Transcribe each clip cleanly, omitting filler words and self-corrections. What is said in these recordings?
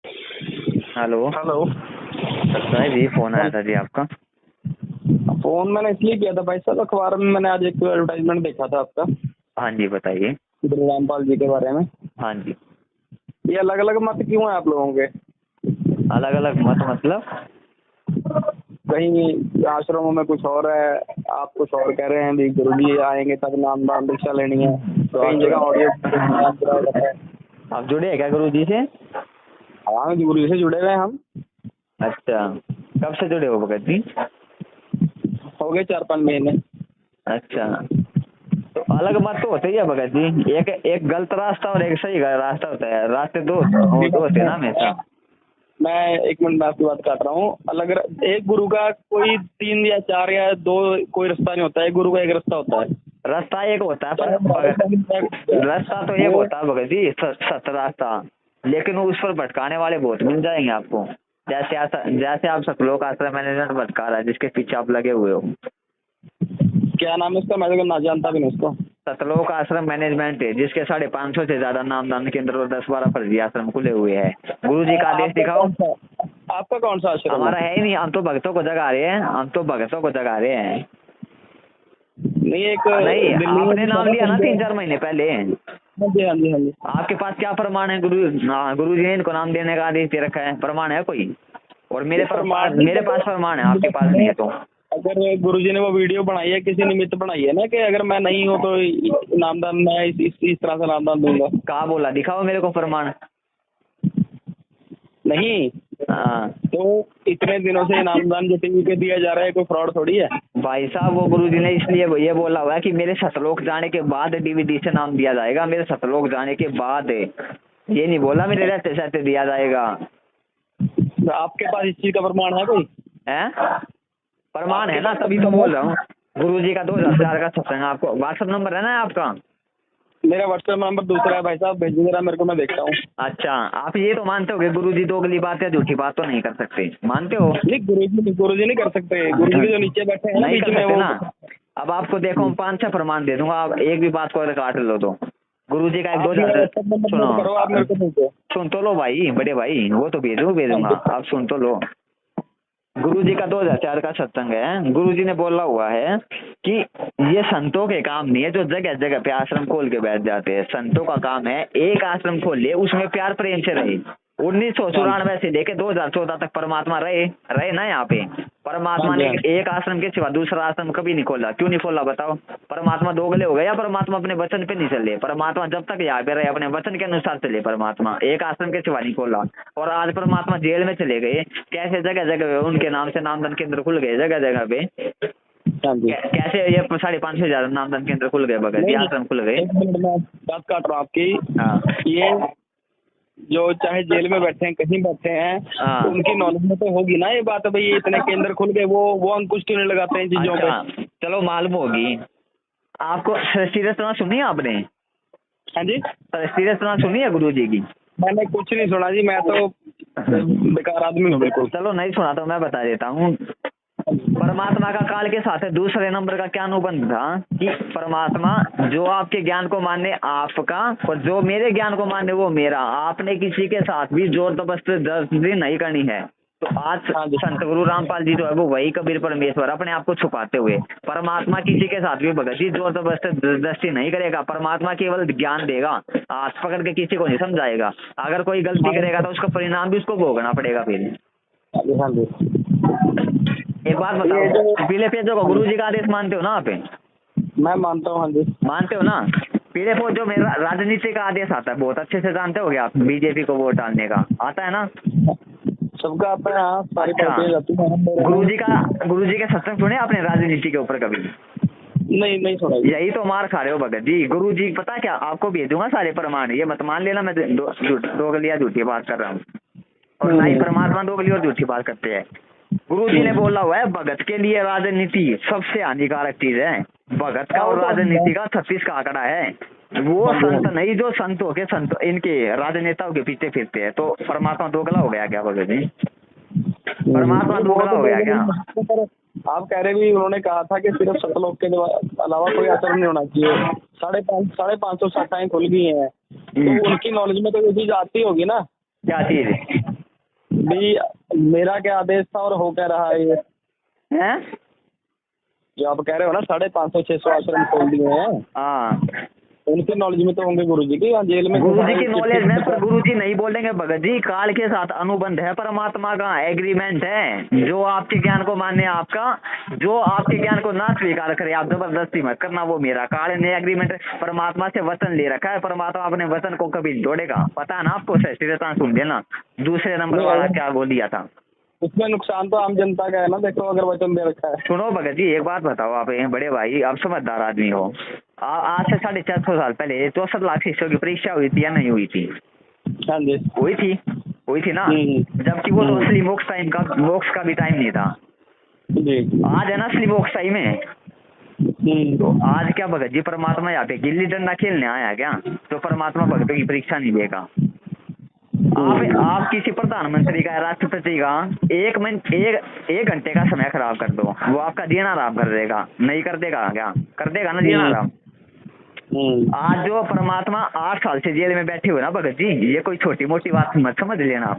Hello. Hello. Sir जी phone आया था जी आपका। फोन मैंने इसलिए किया था भाई साहब, अखबार में मैंने आज एक एडवर्टाइजमेंट देखा था आपका, हाँ जी बताइए। श्री रामपाल जी के बारे में। हाँ जी। ये अलग अलग मत क्यों है आप लोगों के? अलग अलग मत मतलब? कहीं आश्रमों में कुछ और है, आप कुछ और कह रहे हैं भी गुरु जी आएंगे तब नाम दान दीक्षा लेनी है। तो कई जगह ऑडियो है। आप जुड़े हैं क्या गुरु जी से? हाँ, गुरु जी से जुड़े हुए हैं हम। अच्छा, कब से जुड़े हो भगत जी? हो गए 4-5 महीने। अच्छा, तो अलग मत तो होते ही है भगत जी। एक एक गलत रास्ता और एक सही रास्ता होता है। रास्ते दो होते हैं ना हमेशा। मैं 1 मिनट में आपकी बात काट रहा हूँ। अलग एक गुरु का कोई 3 या 4 या 2 कोई रास्ता नहीं होता है। गुरु का एक रास्ता होता है। रास्ता एक होता है पर रास्ता तो एक होता है भगत जी, सत रास्ता। लेकिन उस पर भटकाने वाले बहुत मिल जाएंगे आपको। जैसे आप सतलोक आश्रम मैनेजमेंट भटका रहा है, जिसके पीछे आप लगे हुए हो। क्या नाम है इसका? मैं तो ना जानता भी नहीं इसको। सतलोक आश्रम मैनेजमेंट है, जिसके 550 से ज्यादा नामदान केंद्र और 10-12 फर्जी आश्रम खुले हुए हैं। गुरु जी का आदेश दिखाओ। आपका कौन सा आश्रम हमारा है? है ही नहीं, हम तो भक्तों को जगा रहे हैं। हम तो भक्तों को जगा रहे हैं। नहीं, एक नहीं, दिल्ली में आपने नाम लिया ना 3-4 महीने पहले। हाँ जी, हाँ जी, हाँ जी। आपके पास क्या प्रमाण है? गुरु जी ने इनको नाम देने का आदेश दे रखा है, प्रमाण है कोई? और मेरे पास प्रमाण है, आपके पास नहीं है तो? अगर गुरुजी ने वो वीडियो बनाई है, किसी निमित्त बनाई है ना कि अगर मैं नहीं हूँ तो नामदान मैं इस तरह से नामदान दूंगा। कहाँ बोला? दिखाओ मेरे को प्रमाण। नहीं हाँ तो इतने दिनों से नामदान जो टीवी पे दिया जा रहा है, कोई फ्रॉड थोड़ी है भाई साहब। वो गुरु जी ने इसलिए ये बोला हुआ है कि मेरे सतलोक जाने के बाद डीवीडी से नाम दिया जाएगा। मेरे सतलोक जाने के बाद, ये नहीं बोला मेरे रहते सहते दिया जाएगा। आपके पास इस चीज का प्रमाण है कोई? है प्रमाण है ना, तभी तो बोल रहा हूँ। गुरु जी का 2004 का सत्संग। आपको व्हाट्सएप नंबर है ना आपका? मेरा व्हाट्सएप नंबर दूसरा है भाई साहब, भेजिए जरा मेरे को, मैं देखता हूँ। अच्छा, आप ये तो मानते हो कि गुरु जी दोगली बात या झूठी बात तो नहीं कर सकते, मानते हो? नहीं, गुरुजी नहीं कर सकते। गुरुजी के जो नीचे बैठे हैं ना नहीं बीच कर में सकते वो। ना। अब आपको देखो, 5-6 प्रमाण दे दूंगा, आप एक भी बात को काट लो तो। गुरु जी का एक आप मेरा 2000 व्हाट्सएप नंबर नोट करो, आप मेरे को भेजो। सुन तो लो भाई, बड़े भाई, वो तो भेजूंगा, आप सुन तो लो। गुरु जी का 2004 का सत्संग है। गुरु जी ने बोला हुआ है कि ये संतों के काम नहीं है जो जगह जगह पे आश्रम खोल के बैठ जाते हैं। संतों का काम है एक आश्रम खोल ले, उसमें प्यार प्रेम से रहे। 1994 से लेके 2014 तक परमात्मा रहे ना यहाँ पे। परमात्मा ने एक आश्रम के सिवा दूसरा आश्रम कभी नहीं खोला। क्यों नहीं खोला बताओ? परमात्मा दोगले हो गए या परमात्मा अपने वचन पे नहीं चले? परमात्मा जब तक यहाँ पे रहे अपने वचन के अनुसार चले। परमात्मा एक आश्रम के सिवा नहीं खोला। और आज परमात्मा जेल में चले गए, कैसे जगह जगह उनके नाम से नामदान केंद्र खुल गए जगह जगह पे। कैसे ये 550 से ज्यादा नामदान केंद्र खुल गए, बगैर आश्रम खुल गए। 1 मिनट में बात काट रहा हूँ आपकी। हाँ ये जो चाहे जेल में बैठे हैं, कहीं बैठे हैं, हाँ। तो उनकी नॉलेज में तो होगी ना ये बात। भाई ये इतने केंद्र खुल गए, वो अंकुश क्यों नहीं लगाते हैं चीजों पे? अच्छा, चलो मालूम होगी आपको। सृष्टि रचना सुनी है आपने? हाँ जी, सृष्टि रचना सुनी है गुरु जी की? मैंने कुछ नहीं सुना जी, मैं तो बेकार आदमी हूँ बिल्कुल। चलो नहीं सुना तो मैं बता देता हूँ। परमात्मा का काल के साथ दूसरे नंबर का क्या अनुबंध था कि परमात्मा जो आपके ज्ञान को माने आपका, और जो मेरे ज्ञान को माने वो मेरा। आपने किसी के साथ भी जोर जबरदस्ती नहीं करनी है। तो आज संत गुरु रामपाल जी जो है वो वही कबीर परमेश्वर अपने आप को छुपाते हुए, परमात्मा किसी के साथ भी भगत जी जोर जबरदस्ती नहीं करेगा। परमात्मा केवल ज्ञान देगा, हाथ पकड़ के किसी को नहीं समझाएगा। अगर कोई गलती करेगा तो उसका परिणाम भी उसको भोगना पड़ेगा। फिर हाँ जी, एक बात बताओ, पीले पेजों को गुरु जी का आदेश मानते हो ना आप? मैं मानता हूँ। हाँ जी, मानते हो ना? पीले पेज जो मेरा राजनीति का आदेश आता है, बहुत अच्छे से जानते होगे आप। बीजेपी को वोट डालने का आता है ना? सबका आता है। हाँ, सारी अच्छा, पार्टियां जाती हैं। गुरु जी के सत्संग सुने आपने राजनीति के ऊपर कभी? नहीं सुना। यही तो मार खा रहे हो भगत जी। गुरु जी पता क्या, आपको भेजूंगा सारे प्रमाण, ये मत मान लेना मैं दोगली या झूठी बात कर रहा हूँ। और ना ही परमात्मा दोगली और झूठी बात करते हैं। गुरु जी ने बोला हुआ है भगत के लिए राजनीति सबसे हानिकारक चीज है। भगत का और राजनीति का 36 का आंकड़ा है। वो संत नहीं जो संत हो के संत इनके राजनेताओं के पीछे फिरते हैं। तो परमात्मा दोगला हो गया क्या भगत जी? परमात्मा दोगला हो गया क्या? आप कह रहे भी उन्होंने कहा था कि सिर्फ सतलोक के अलावा कोई आश्रम नहीं होना चाहिए। 550 शाखाएं खुल गई हैं, तो उनकी नॉलेज में तो ये चीज आती होगी ना। क्या चीज? भी मेरा क्या आदेश था और हो क्या रहा है ये? हैं? जो आप कह रहे हो ना 550-600 आश्रम खोल दिए हैं, हाँ, उनकी नॉलेज में तो होंगे गुरुजी की, यहाँ जेल में गुरु जी की नॉलेज में, पर गुरु जी नहीं बोलेंगे भगत जी। काल के साथ अनुबंध है, परमात्मा का एग्रीमेंट है। जो आपके ज्ञान को माने आपका, जो आपके ज्ञान को ना स्वीकार करे आप जबरदस्ती मत करना, वो मेरा। काल ने एग्रीमेंट परमात्मा से वचन ले रखा है, परमात्मा अपने वचन को कभी नहीं तोड़ेगा। पता है ना आपको? सृष्टि सुन लेना, दूसरे नंबर वाला क्या बोल दिया था। उसमें नुकसान तो आम जनता का है ना, देखो अगर वचन दे रखा है। सुनो भगत जी, एक बात बताओ, आप बड़े भाई, आप समझदार आदमी हो। आज से 450 साल पहले 64 लाख शिष्यों की परीक्षा हुई थी या नहीं हुई थी? हाँ जी, हुई थी ना। जबकि वो तो असली मोक्ष का भी टाइम नहीं था जी। आज है ना असली मोक्ष टाइम है। तो आज क्या भगत जी परमात्मा यहाँ पे गिल्ली डंडा खेलने आया क्या? तो परमात्मा भक्तों की परीक्षा नहीं लेगा। आप किसी प्रधानमंत्री का, राष्ट्रपति का एक घंटे का समय खराब कर दो, वो आपका जीना आराम कर देगा? नहीं कर देगा क्या? कर देगा ना जीना आराम। आज जो परमात्मा 8 साल से जेल में बैठे हुए ना भगत जी, ये कोई छोटी मोटी बात मत समझ लेना।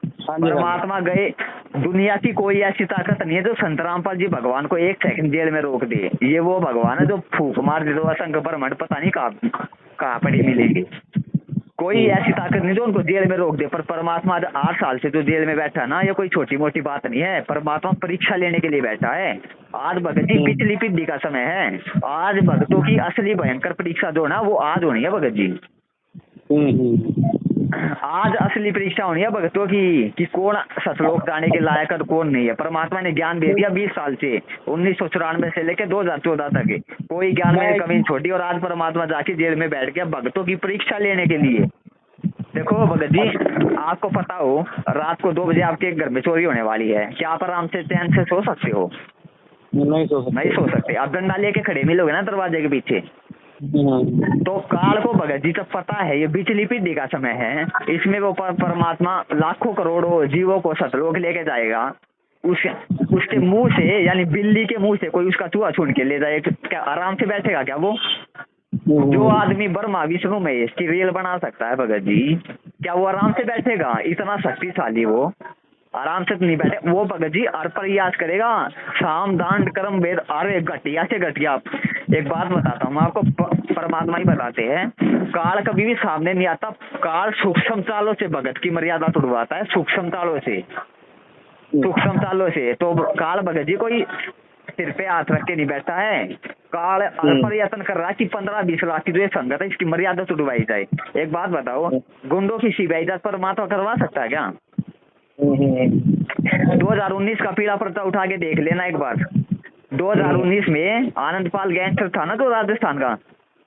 परमात्मा गए, दुनिया की कोई ऐसी ताकत नहीं है जो संत रामपाल जी भगवान को 1 सेकंड जेल में रोक दे। ये वो भगवान है जो फूक मार दे, तो असंख्य ब्रह्मांड पता नहीं कहाँ पड़ी मिलेगी। कोई ऐसी ताकत नहीं जो उनको जेल में रोक दे। पर परमात्मा 8 साल से जो जेल में बैठा ना, ये कोई छोटी मोटी बात नहीं है। परमात्मा परीक्षा लेने के लिए बैठा है। आज भगत जी पिछली पीढ़ी का समय है। आज भक्तों की असली भयंकर परीक्षा जो ना, वो आज होनी है भगत जी। आज असली परीक्षा होनी है भक्तों की, कि कौन सतलोक जाने के लायक और कौन नहीं है। परमात्मा ने ज्ञान दे दिया 20 साल से, 1994 से लेकर 2014 तक कोई ज्ञान में कमी छोटी, और आज परमात्मा जाके जेल में बैठ गया भक्तों की परीक्षा लेने के लिए। देखो भगत जी, आपको पता हो रात को 2 बजे आपके घर में चोरी होने वाली है, क्या आप आराम से चैन से सो सकते हो? नहीं सो सकते। आप डंडा लेके खड़े मिलोगे ना दरवाजे के पीछे। तो काल को भगत जी तब पता है ये बिचली पीढ़ी का समय है। इसमें वो परमात्मा लाखों करोड़ों जीवों को सतलोक लेके जाएगा। उसके मुंह से, यानी बिल्ली के मुंह से कोई उसका चूहा छूट के ले जाए, क्या आराम से बैठेगा क्या वो? जो आदमी ब्रह्मा विष्णु महेश की रील बना सकता है भगत जी, क्या वो आराम से बैठेगा? इतना शक्तिशाली वो आराम से नहीं बैठे। वो भगत जी हर प्रयास करेगा, साम दान कर्म वेद। अरे घटिया से घटिया एक बात बताता हूँ आपको, परमात्मा ही बताते हैं, काल कभी भी सामने नहीं आता। काल सूक्ष्म चालों से भगत की मर्यादा तोड़वाता है, सूक्ष्म चालों से। तो काल भगत जी कोई सिर पे हाथ रख के नहीं बैठा है। काल प्रयत्न कर रहा है कि 15-20 लाख की जो संगत है इसकी मर्यादा तोड़वाई जाए। एक बात बताओ, गुंडों की सीबीआई जांच परमात्मा करवा सकता है क्या? 2019 का पीड़ा पर्चा उठा के देख लेना एक बार। 2019 में आनंदपाल गैंगस्टर था ना जो राजस्थान का,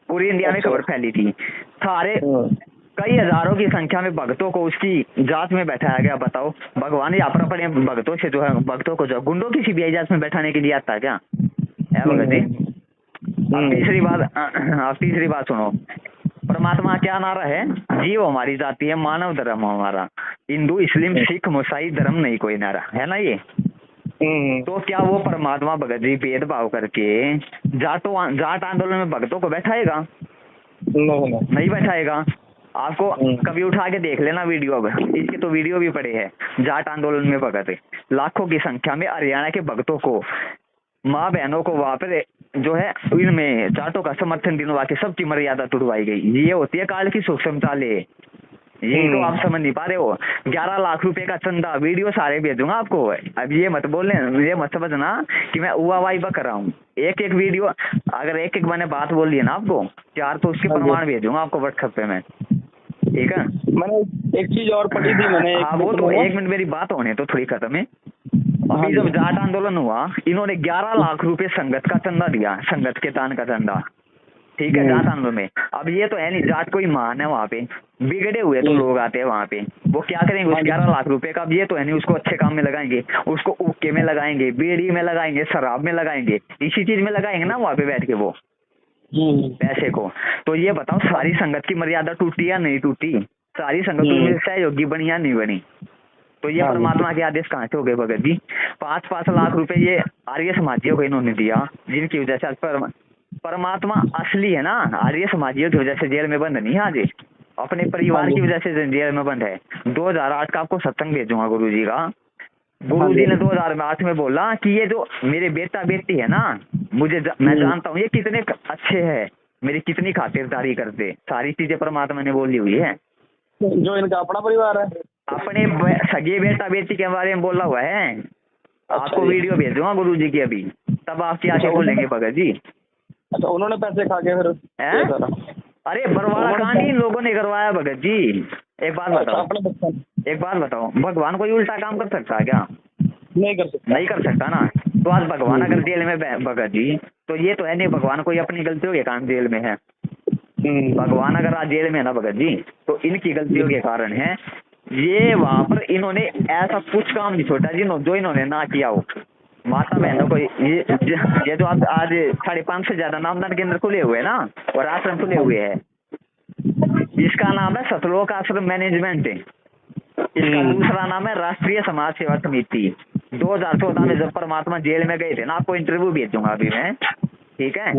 पूरी इंडिया में खबर फैली थी। सारे कई हजारों की संख्या में भक्तों को उसकी जांच में बैठाया गया। बताओ, भगवान यहाँ पर अपने भक्तों से जो है, भक्तों को जो गुंडों की सीबीआई जांच में बैठाने के लिए आता है क्या? है भगत जी। अब तीसरी बात सुनो, परमात्मा क्या नारा है? जीव हमारी जाति है, मानव धर्म हमारा, हिंदू मुस्लिम सिख ईसाई धर्म नहीं कोई नारा है ना ये। तो क्या वो परमात्मा भगत जी भेदभाव करके जाट आंदोलन में भक्तों को बैठाएगा? नहीं बैठाएगा। आपको कभी उठा के देख लेना वीडियो, अब इसके तो वीडियो भी पड़े हैं। जाट आंदोलन में भगत लाखों की संख्या में हरियाणा के भक्तों को, माँ बहनों को वहां पर जो है इनमें जाटों का समर्थन दिलवा के सबकी मर्यादा तुड़वाई गई। ये होती है काल की सूक्ष्म चालें। यही तो आप समझ नहीं पा रहे हो। 11 लाख रुपए का चंदा, वीडियो सारे भेजूंगा आपको। अब ये मत बोलने, ये मत समझना कि मैं उवावाई कर रहा हूँ। एक वीडियो अगर एक मैंने बात बोल दी है ना आपको 4, तो उसके प्रमाण भेजूंगा आपको व्हाट्सएप पे मैं, ठीक है? मैंने एक चीज और पढ़ी थी मैंने। हाँ, वो तो 1 मिनट मेरी बात होने तो थोड़ी खत्म है। अभी जब जाट आंदोलन हुआ, इन्होंने 11 लाख रुपए संगत का चंदा दिया, संगत के दान का चंदा, ठीक है, जाट आंदोलन में। अब ये तो है नहीं, जाट कोई महान है वहाँ पे, बिगड़े हुए तो लोग आते हैं वहाँ पे, वो क्या करेंगे उस 11 लाख रुपए का? अब ये तो है नहीं उसको अच्छे काम में लगाएंगे, उसको उक्के में लगाएंगे, बीड़ी में लगाएंगे, शराब में लगाएंगे, इसी चीज में लगाएंगे ना वहाँ पे बैठ के वो पैसे को। तो ये बताओ सारी संगत की मर्यादा टूटी या नहीं टूटी? सारी संगत में सहयोगी बनी या नहीं बनी? तो ये परमात्मा के आदेश कहाँ से हो गए भगत जी? 5-5 लाख रुपए ये आर्य समाजियों को इन्होंने दिया, जिनकी वजह से परमात्मा असली है ना, आर्य समाजियों की वजह से जेल में बंद नहीं है आज। अपने परिवार हाँ जी। की वजह से जेल में बंद है। 2008 का आपको सत्संग भेजूंगा गुरुजी का। हाँ गुरुजी जी। ने 2008 में बोला कि ये जो मेरे बेटा बेटी है ना, मैं जानता हूँ ये कितने अच्छे हैं, मेरी कितनी खातिरदारी करते, सारी चीजें परमात्मा ने बोली हुई है। जो इनका अपना परिवार है? अपने सगे बेटा बेटी के बारे में बोला हुआ है। अच्छा आपको जी। वीडियो भेजूंगा गुरुजी की अभी, तब आपकी आंखें खोलेंगे भगत जी। अच्छा, उन्होंने पैसे खा के फिर हैं? ये सारा? अरे बरवाड़ा कांड इन लोगों ने करवाया भगत जी। एक बात अच्छा, बताओ, अपने बच्चे एक बात बताओ, भगवान कोई उल्टा काम कर सकता है क्या? नहीं कर सकता। नहीं कर सकता ना। तो आज भगवान अगर जेल में भगत जी, तो ये तो है नहीं भगवान कोई अपनी गलतियों के कारण जेल में है। भगवान अगर आज जेल में है ना भगत जी, तो इनकी गलतियों के कारण है। ये वहां पर इन्होंने ऐसा कुछ काम नहीं छोड़ा जो इन्होंने ना किया हो। माता बहनों को ये जो आज 550 से ज्यादा नामदान केंद्र खुले हुए हैं ना, और आश्रम खुले हुए हैं। इसका नाम है सतलोक आश्रम मैनेजमेंट। इसका दूसरा नाम है राष्ट्रीय समाज सेवा समिति। 2014 में जब परमात्मा जेल में गए थे ना, आपको इंटरव्यू भेजूंगा अभी मैं, ठीक है।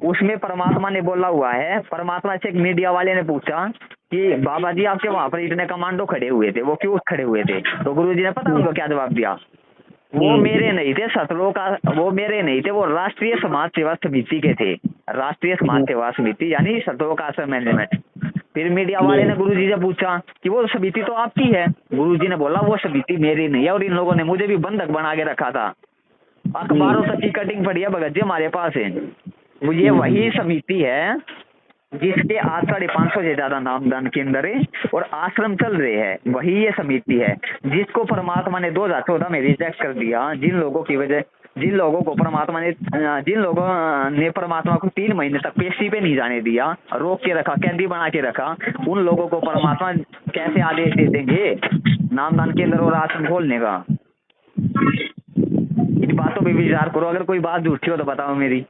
उसमें परमात्मा ने बोला हुआ है, परमात्मा से एक मीडिया वाले ने पूछा कि बाबा जी आपके वहां पर इतने कमांडो खड़े हुए थे, वो क्यों खड़े हुए थे? तो गुरुजी ने पता उनको क्या जवाब दिया? वो मेरे नहीं थे सतलोक वो मेरे नहीं थे, वो राष्ट्रीय समाज सेवा समिति के थे। राष्ट्रीय समाज सेवा समिति यानी सतलोक आश्रम मैनेजमेंट। फिर मीडिया वाले ने गुरुजी से पूछा कि वो समिति तो आपकी है। गुरुजी ने बोला वो समिति मेरी नहीं है, और इन लोगों ने मुझे भी बंधक बना के रखा था। अखबारों तक की कटिंग पड़ी है भगत जी हमारे पास है। ये वही समिति है जिसके आज 550 से ज्यादा नामदान केंद्र है और आश्रम चल रहे हैं। वही ये समिति है जिसको परमात्मा ने 2014 में रिजेक्ट कर दिया। जिन लोगों को परमात्मा ने परमात्मा को 3 महीने तक पेशी पे नहीं जाने दिया, रोक के रखा, कैदी बना के रखा, उन लोगों को परमात्मा कैसे आदेश दे देंगे नामदान केंद्र और आश्रम खोलने का? इन बातों पे विचार करो। अगर कोई बात झूठी हो तो बताओ मेरी।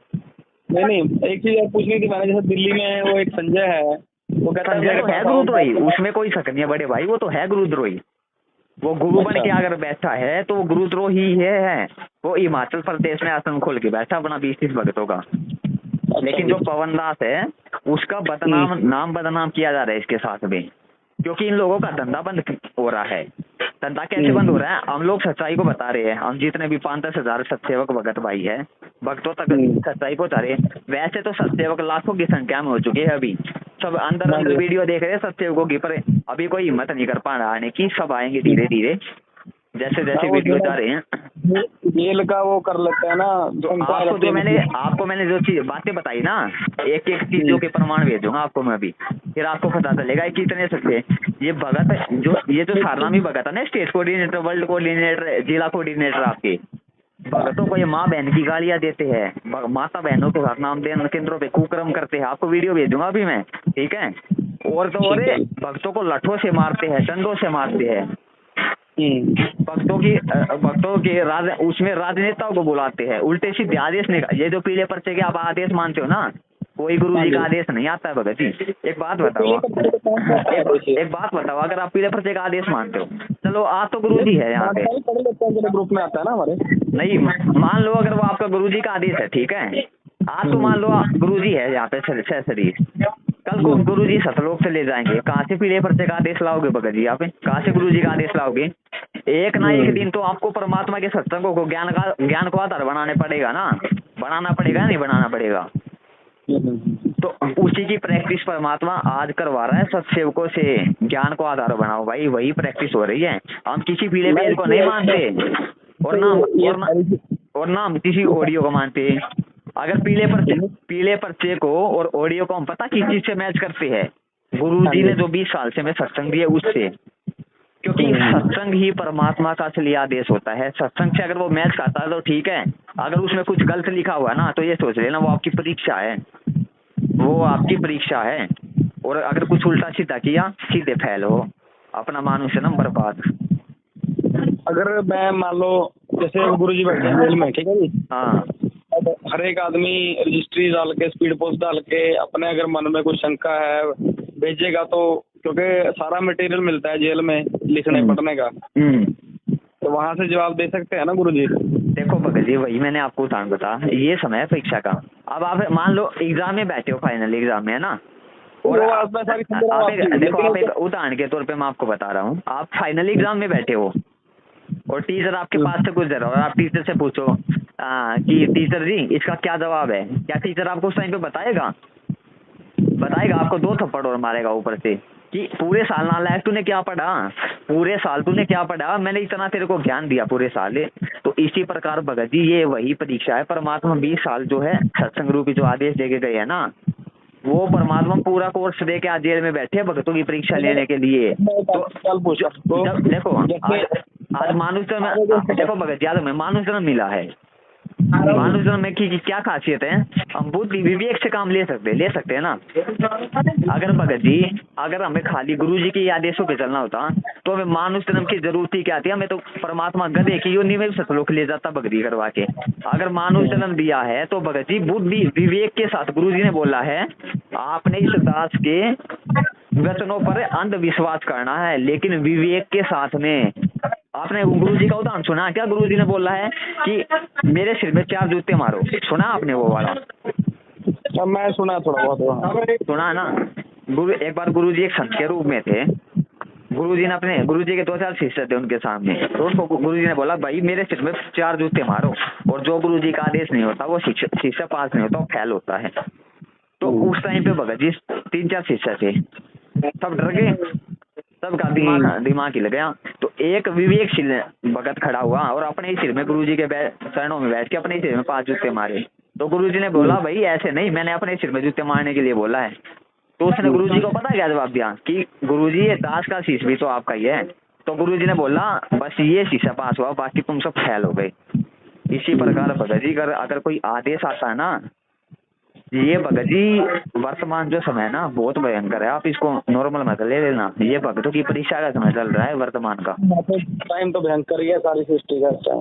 नहीं, एक चीज और पूछनी थी मैंने, जैसे दिल्ली में वो एक संजय है, वो कहता संजय तो है गुरुद्रोही, उसमें कोई शक नहीं है बड़े भाई, वो तो है गुरुद्रोही। वो गुरु बन के अगर बैठा है तो वो गुरुद्रोही है। वो हिमाचल प्रदेश में आश्रम खोल के बैठा अपना 20-30 भक्तों का। लेकिन जो पवन दास है उसका नाम बदनाम किया जा रहा है इसके साथ में, क्योंकि इन लोगों का धंधा बंद हो रहा है। धंधा कैसे बंद हो रहा है? हम लोग सच्चाई को बता रहे हैं। हम जितने भी 5-10 हजार सत्सेवक भगत भाई है, भक्तों तक सच्चाई को बता रहे हैं। वैसे तो सत्सेवक लाखों की संख्या में हो चुके हैं, अभी सब अंदर वीडियो देख रहे हैं सत्सेवकों की, पर अभी कोई हिम्मत नहीं कर पा रहा आने की। सब आएंगे धीरे धीरे, जैसे जैसे वीडियो जा रहे हैं। जेल का वो कर लेते हैं ना। तो आपको मैंने जो चीज बातें बताई ना, एक एक चीजों के प्रमाण भेजूंगा आपको मैं अभी, फिर आपको पता चलेगा कि कितने सच्चे ये भगत ये जो सारनामी भगत है ना, स्टेट कोऑर्डिनेटर, वर्ल्ड कोऑर्डिनेटर, जिला कोऑर्डिनेटर, आपके भगतों को ये माँ बहन की गालियां देते हैं, माता बहनों के साथ नामदान केंद्रों पे कुकर्म करते हैं। आपको वीडियो भेजूंगा अभी मैं, ठीक है। और तो और भक्तों को लठों से मारते हैं, डंडों से मारते हैं। भक्तों के उसमें राजनेताओं को बुलाते हैं, उल्टे सीधे आदेश नहीं। ये जो पीले पर्चे के आप आदेश मानते हो ना, कोई गुरुजी का आदेश नहीं आता है भगत जी। एक बात बताओ, अगर आप पीले पर्चे का आदेश मानते हो, चलो आज तो गुरुजी है यहाँ पे, ग्रुप में आता है ना हमारे। नहीं मान लो अगर वो आपका गुरुजी का आदेश है, ठीक है। आज तो मान लो गुरुजी है यहाँ पे शरीर, कल को गुरुजी सतलोक से ले जाएंगे, कहाँ से पीले पर्चे का आदेश लाओगे भगत जी? आप कहाँ से गुरुजी का आदेश लाओगे? एक ना एक दिन तो आपको परमात्मा के सत्संगों को ज्ञान को आधार बनाने पड़ेगा ना, बनाना पड़ेगा, नहीं बनाना पड़ेगा? तो उसी की प्रैक्टिस परमात्मा आज करवा रहा है सत्सेवकों से। ज्ञान को आधार बनाओ भाई, वही प्रैक्टिस हो रही है। हम किसी पीले पेज को नहीं मानते और ना हम किसी ऑडियो को मानते। अगर पीले पर्चे को और ऑडियो को हम पता किस चीज से मैच करते हैं? गुरुजी ने जो 20 साल से हमें सत्संग दिया उससे, क्योंकि सत्संग ही परमात्मा का असली आदेश होता है। सत्संग से अगर वो मैच खाता है तो ठीक है, अगर उसमें कुछ गलत लिखा हुआ है ना, तो ये सोच लेना वो आपकी परीक्षा है, वो आपकी परीक्षा है। और अगर कुछ उल्टा सीधा किया, सीधे फेल हो, अपना मानुष्य नंबर बर्बाद। अगर मैं मान लो जैसे गुरुजी बैठे हैं जेल में, ठीक है जी, हाँ, हर एक आदमी रजिस्ट्री डाल के, स्पीड पोस्ट डाल के, अपने अगर मन में कुछ शंका है भेजेगा, तो क्योंकि सारा मटेरियल मिलता है जेल में लिखने पढ़ने का, तो वहां से जवाब दे सकते हैं ना गुरुजी। देखो भगत जी, वही मैंने आपको उदाहरण बताया, ये समय है परीक्षा का। अब आप मान लो एग्जाम में बैठे हो, फाइनल एग्जाम में, है ना, और वो मैं सारी देखो आप एक उदाहरण के तौर पे मैं आपको बता रहा हूँ, आप फाइनल एग्जाम में बैठे हो और टीचर आपके पास से गुजर रहा है और आप टीचर से पूछो कि टीचर जी इसका क्या जवाब है, क्या टीचर आपको उस टाइम पे बताएगा? आपको 2 थप्पड़ और मारेगा ऊपर से कि पूरे साल नालायक तूने क्या पढ़ा, पूरे साल तूने क्या पढ़ा, मैंने इतना तेरे को ज्ञान दिया पूरे साल। तो इसी प्रकार भगत जी ये वही परीक्षा है। परमात्मा 20 साल जो है सत्संग रूपी जो आदेश देके गए है ना, वो परमात्मा पूरा कोर्स दे के आज जेल में बैठे भगतों की परीक्षा लेने के लिए। तो जब देखो आज मानुष जन्म, देखो भगत याद में मानुष जन्म मिला है, मानुष जन्म में की क्या खासियत है, हम बुद्धि विवेक से काम ले सकते हैं ना। अगर भगत जी अगर हमें खाली गुरु जी के आदेशों पे चलना होता तो हमें मानुष जन्म की जरूरत ही क्या थी, हमें तो परमात्मा गधे की योनि में सतलोक ले जाता भक्ति करवा के। अगर मानुष जन्म दिया है तो भगत जी बुद्धि विवेक के साथ गुरु जी ने बोला है आपने इस दास के वचनों पर अंधविश्वास करना है, लेकिन विवेक के साथ में। आपने गुरु जी का उदाहरण सुना क्या? गुरु जी ने बोला है कि मेरे सिर में 4 जूते मारो, सुना आपने वो वाला? मैं सुना थोड़ा बहुत सुना ना। एक बार गुरु जी एक संत के रूप में थे, गुरु जी के 2-4 शिष्य थे उनके सामने, तो उनको गुरु जी ने बोला भाई मेरे सिर में 4 जूते मारो, और जो गुरु जी का आदेश नहीं होता वो शिष्य पास नहीं होता, वो फेल होता है। तो उस टाइम पे भगत जी 3-4 शिष्य थे, सब डर गए, सबका दिमाग हिल गया। तो एक विवेकशील भगत खड़ा हुआ और अपने ही सिर में गुरु जी के चरणों में बैठ के अपने ही सिर में 5 जूते मारे। तो गुरु जी ने बोला भाई ऐसे नहीं, मैंने अपने सिर में जूते मारने के लिए बोला है। तो उसने गुरु जी को पता क्या जवाब दिया कि गुरु जी ये दास का शीश भी तो आपका ही है। तो गुरु जी ने बोला बस ये शीशा पास हुआ, बाकी तुम सब फेल हो गए। इसी प्रकार भगत जी अगर कोई आदेश आता है ना, ये भगत जी वर्तमान जो समय है ना बहुत भयंकर है, आप इसको नॉर्मल मत ले लेना, ये भगतों की परीक्षा का समय चल रहा है वर्तमान का। टाइम तो भयंकर ही है सारी सृष्टि का।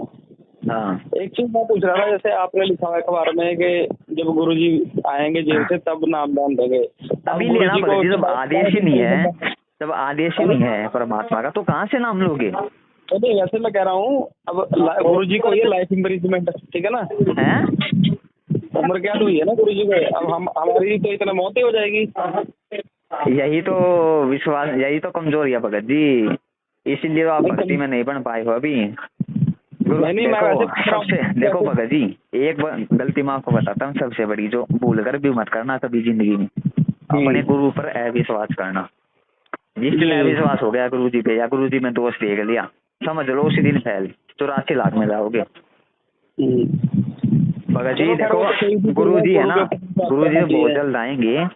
हाँ एक चीज मैं पूछ रहा था, जैसे आपने लिखा है अखबार में कि जब गुरुजी आएंगे जेल से तब नामदान देंगे, अभी लेना भगत जी, जब आदेश ही नहीं है, जब आदेश ही नहीं है परमात्मा का तो कहाँ से नाम लोगे? नहीं वैसे मैं कह रहा हूँ अब गुरुजी को ये लाइफ इम्प्रिजमेंट, ठीक है ना, है उम्र क्या हुई है ना गुरुजी को, अब हमारी तो इतना मौत ही हो जाएगी। यही तो विश्वास, यही तो कमजोरी है भगत जी, इसीलिए आप भक्ति में नहीं बन पाए हो अभी। देखो भगत जी एक गलती मैं आपको बताता हूँ, सबसे बड़ी जो भूल कर भी मत करना कभी जिंदगी में, अपने गुरु पर अविश्वास करना। जिस दिन अविश्वास हो गया गुरु जी पे या गुरु जी में दोष देख लिया, समझ लो उसी दिन फैल 84 लाख में जाओगे। भगत जी देखो गुरु जी है ना, गुरु जी बहुत जल्द आएंगे,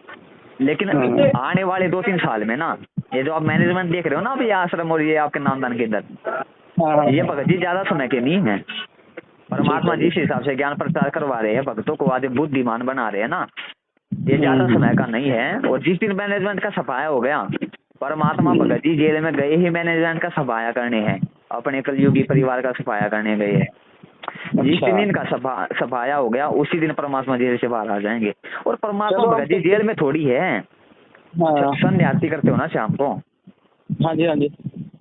लेकिन आने वाले 2-3 साल में ना ये जो आप मैनेजमेंट देख रहे हो ना अभी आश्रम और ये आपके नामदान के इधर, ये भगत जी ज्यादा समय के नहीं है। परमात्मा जिस हिसाब से ज्ञान प्रचार करवा रहे हैं भक्तों को आज बुद्धिमान बना रहे हैं ना, ये ज्यादा समय का नहीं है। और जिस दिन मैनेजमेंट का सफाया हो गया, परमात्मा भगत जी जेल में गए ही मैनेजमेंट का सफाया करने हैं, अपने कलयुगी परिवार का सफाया करने गए हैं। जिस दिन इनका सफाया हो गया उसी दिन परमात्मा जेल से बाहर आ जाएंगे। और परमात्मा भगत जी जेल में थोड़ी है, सन्यासी करते हो ना शाम को, हाँ जी हाँ जी,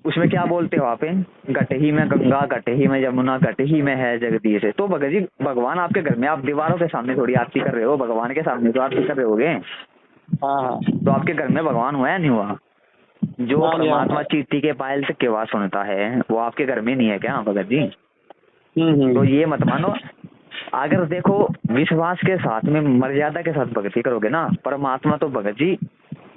उसमें क्या बोलते हो आप, घट ही में गंगा, घट ही में यमुना, घट ही में है जगदीश। तो भगत जी भगवान आपके घर में, आप दीवारों के सामने थोड़ी आरती कर रहे हो, भगवान के सामने तो आरती कर रहे होगे। तो आपके घर में भगवान हुआ या नहीं हुआ? जो परमात्मा चींटी के पायल तक की आवाज सुनता है वो आपके घर में नहीं है क्या भगत जी? तो ये मत मानो। अगर देखो विश्वास के साथ में मर्यादा के साथ भक्ति करोगे ना, परमात्मा तो भगत जी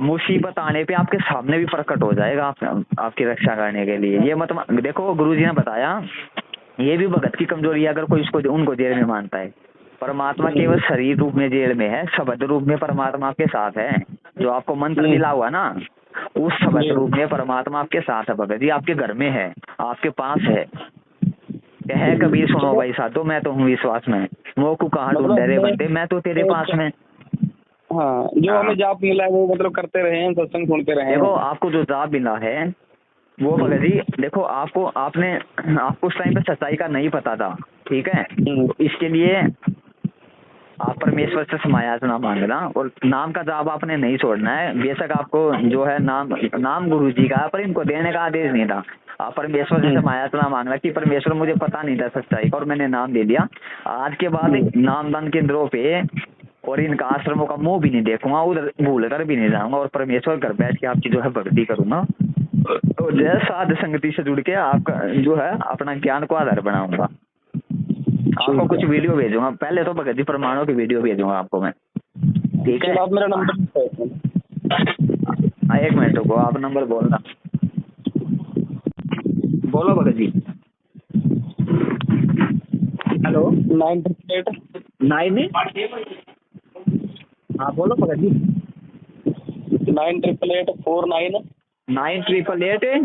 मुसीबत आने पे आपके सामने भी प्रकट हो जाएगा आपकी रक्षा करने के लिए। ये मत देखो गुरुजी ने बताया ये भी भगत की कमजोरी है, अगर कोई उसको उनको जेल में मानता है। परमात्मा केवल शरीर रूप में जेल में है, शब्द रूप में परमात्मा आपके साथ है। जो आपको मंत्र मिला हुआ ना, उस शब्द रूप में परमात्मा आपके साथ है भगत जी, आपके घर में है, आपके पास है। कहे कबीर सुनो भाई साधो, मैं तो हूँ विश्वास में, मोह को कहाँ ढूंढे रे बंदे, मैं तो तेरे पास में। हाँ, जो हमें जाप मिला है वो मतलब करते रहे हैं, सत्संग सुनते रहे हैं। देखो आपको जो जाप मिला है वो भगत जी देखो आपको उस टाइम पे सच्चाई का नहीं पता था, ठीक है। तो इसके लिए आप परमेश्वर से समायाचना मांगना और नाम का जाप आपने नहीं छोड़ना है। बेशक आपको जो है नाम गुरु जी का, पर इनको देने का आदेश नहीं था। आप परमेश्वर से समायाचना मांगना कि परमेश्वर मुझे पता नहीं था सच्चाई का और मैंने नाम दे दिया। आज के बाद नामदान केंद्रों पे और इनका आश्रमों का मुंह भी नहीं देखूंगा, उधर भूल कर भी नहीं जाऊंगा, और परमेश्वर घर बैठ के आपकी जो है भक्ति करूंगा, और जो है साध संगति से जुड़ के आपका जो है अपना ज्ञान को आधार बनाऊंगा। आपको कुछ वीडियो भेजूंगा, पहले तो भगत जी परमाणु की वीडियो भेजूंगा आपको मैं, ठीक है? आप मेरा नंबर एक मिनट रुको, आप नंबर बोलना, बोलो भगत जी। हेलो 988 हाँ बोलो भगत जी। 98849 988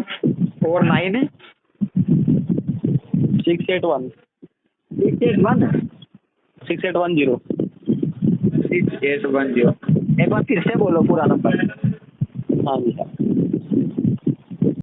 49 681 681 6810 6810। एक बार फिर से बोलो पूरा नंबर। हाँ जी हाँ